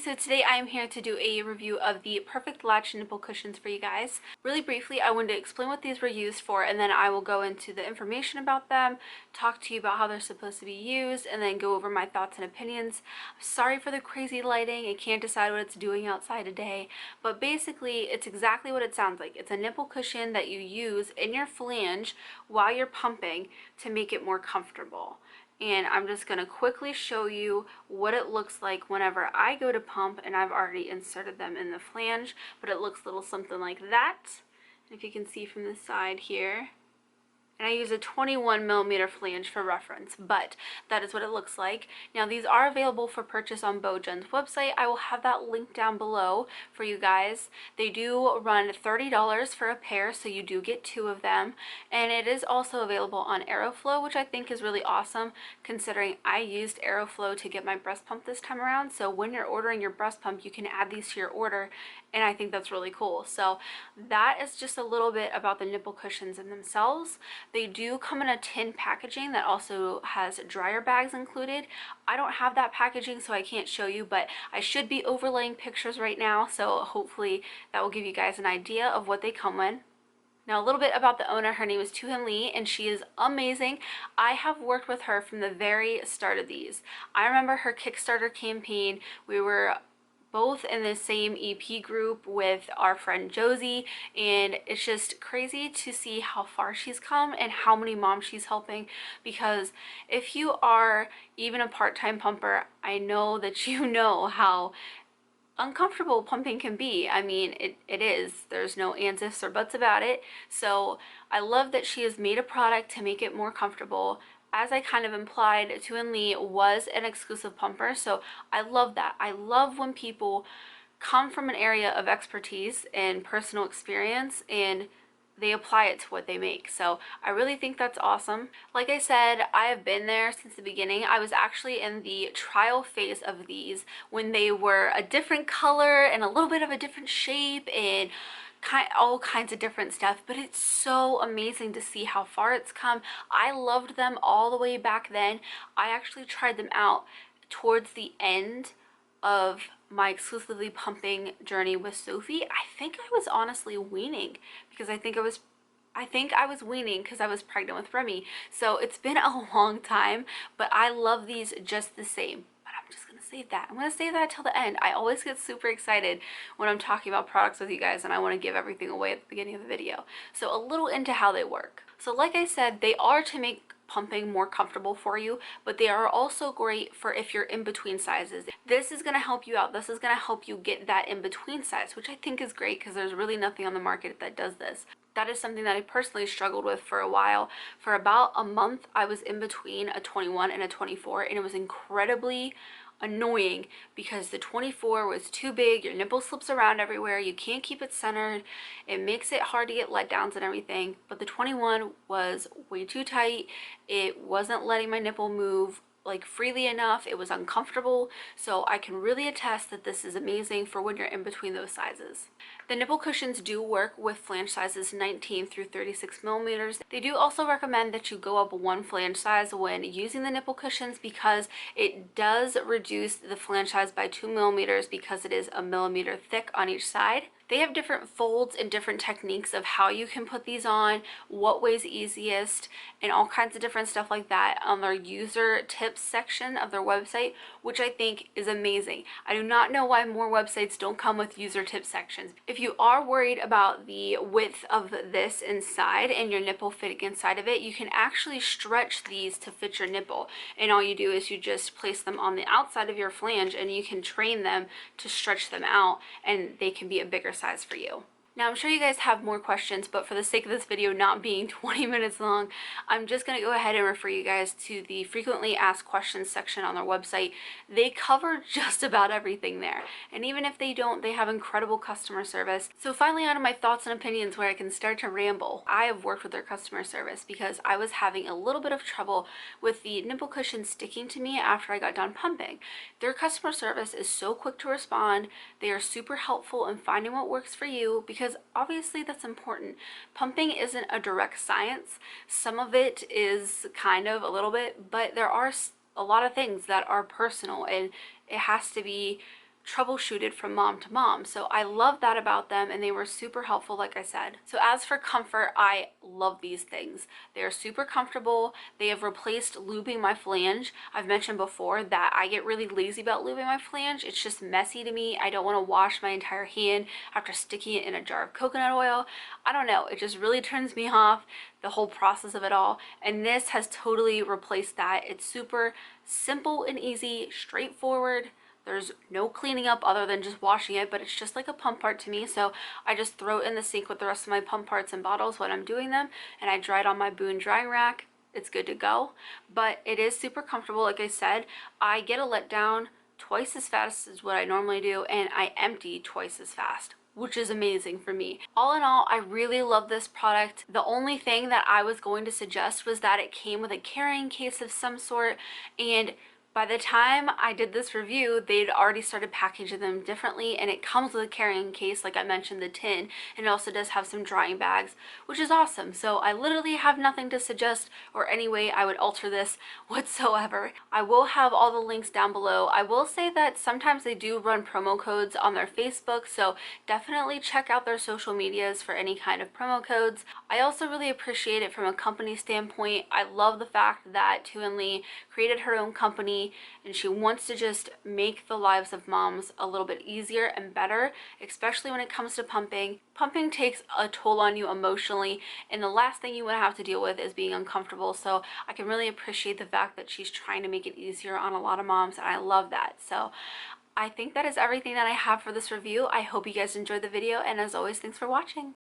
so today I am here to do a review of the Perfect Latch nipple cushions for you guys. Really briefly, I wanted to explain what these were used for, and then I will go into the information about them, talk to you about how they're supposed to be used, and then go over my thoughts and opinions. I'm sorry for the crazy lighting. I can't decide what it's doing outside today, but basically it's exactly what it sounds like. It's a nipple cushion that you use in your flange while you're pumping to make it more comfortable. And I'm just going to quickly show you what it looks like whenever I go to pump, and I've already inserted them in the flange, but it looks a little something like that. And if you can see from the side here, and I use a 21mm flange for reference, but that is what it looks like. Now these are available for purchase on BeauGen's website. I will have that link down below for you guys. They do run $30 for a pair, so you do get 2 of them, and it is also available on Aeroflow, which I think is really awesome considering I used Aeroflow to get my breast pump this time around. So when you're ordering your breast pump, you can add these to your order, and I think that's really cool. So that is just a little bit about the nipple cushions in themselves. They do come in a tin packaging that also has dryer bags included. I don't have that packaging, so I can't show you, but I should be overlaying pictures right now, so hopefully that will give you guys an idea of what they come in. Now, a little bit about the owner. Her name is Tu-Hin Lee, and she is amazing. I have worked with her from the very start of these. I remember her Kickstarter campaign. We were both in the same EP group with our friend Josie, and it's just crazy to see how far she's come and how many moms she's helping, because if you are even a part-time pumper, I know that you know how uncomfortable pumping can be. I mean, it is. There's no ands, ifs, or buts about it. So I love that she has made a product to make it more comfortable. As I kind of implied, Tu-Hin Lee was an exclusive pumper, so I love that. I love when people come from an area of expertise and personal experience and they apply it to what they make. So I really think that's awesome. Like I said, I have been there since the beginning. I was actually in the trial phase of these when they were a different color and a little bit of a different shape and all kinds of different stuff, but it's so amazing to see how far it's come. I loved them all the way back then. I actually tried them out towards the end of my exclusively pumping journey with Sophie. I think I was honestly weaning because I think I was weaning because I was pregnant with Remy. So it's been a long time, but I love these just the same. But I'm just gonna save that. I'm gonna save that till the end. I always get super excited when I'm talking about products with you guys, and I want to give everything away at the beginning of the video. So a little into how they work. So like I said, they are to make pumping more comfortable for you, but they are also great for if you're in between sizes. This is going to help you out. This is going to help you get that in between size, which I think is great because there's really nothing on the market that does this. That is something that I personally struggled with for a while. For about a month, I was in between a 21 and a 24, and it was incredibly annoying because the 24 was too big. Your nipple slips around everywhere. You can't keep it centered. It makes it hard to get letdowns and everything. But the 21 was way too tight. It wasn't letting my nipple move like freely enough. It was uncomfortable. So I can really attest that this is amazing for when you're in between those sizes. The nipple cushions do work with flange sizes 19 through 36mm. They do also recommend that you go up 1 flange size when using the nipple cushions because it does reduce the flange size by 2mm because it is 1mm thick on each side. They have different folds and different techniques of how you can put these on, what way's easiest, and all kinds of different stuff like that on their user tips section of their website, which I think is amazing. I do not know why more websites don't come with user tips sections. If you are worried about the width of this inside and your nipple fitting inside of it, you can actually stretch these to fit your nipple. And all you do is you just place them on the outside of your flange and you can train them to stretch them out, and they can be a bigger size for you. Now, I'm sure you guys have more questions, but for the sake of this video not being 20 minutes long, I'm just going to go ahead and refer you guys to the frequently asked questions section on their website. They cover just about everything there. And even if they don't, they have incredible customer service. So finally, on to my thoughts and opinions where I can start to ramble. I have worked with their customer service because I was having a little bit of trouble with the nipple cushion sticking to me after I got done pumping. Their customer service is so quick to respond. They are super helpful in finding what works for you because obviously that's important. Pumping isn't a direct science. Some of it is kind of a little bit, but there are a lot of things that are personal, and it has to be troubleshooted from mom to mom. So I love that about them, and they were super helpful, like I said. So as for comfort, I love these things. They are super comfortable. They have replaced lubing my flange. I've mentioned before that I get really lazy about lubing my flange. It's just messy to me. I don't want to wash my entire hand after sticking it in a jar of coconut oil. I don't know, it just really turns me off, the whole process of it all. And this has totally replaced that. It's super simple and easy, straightforward. There's no cleaning up other than just washing it, but it's just like a pump part to me. So I just throw it in the sink with the rest of my pump parts and bottles when I'm doing them, and I dry it on my BeauGen drying rack. It's good to go. But it is super comfortable. Like I said, I get a letdown twice as fast as what I normally do, and I empty twice as fast, which is amazing for me. All in all, I really love this product. The only thing that I was going to suggest was that it came with a carrying case of some sort, and by the time I did this review, they'd already started packaging them differently, and it comes with a carrying case, like I mentioned, the tin, and it also does have some drying bags, which is awesome. So I literally have nothing to suggest or any way I would alter this whatsoever. I will have all the links down below. I will say that sometimes they do run promo codes on their Facebook, so definitely check out their social medias for any kind of promo codes. I also really appreciate it from a company standpoint. I love the fact that Tu-En Le created her own company, and she wants to just make the lives of moms a little bit easier and better, especially when it comes to pumping. Pumping takes a toll on you emotionally, and the last thing you want to have to deal with is being uncomfortable. So I can really appreciate the fact that she's trying to make it easier on a lot of moms, and I love that. So I think that is everything that I have for this review. I hope you guys enjoyed the video, and as always, thanks for watching.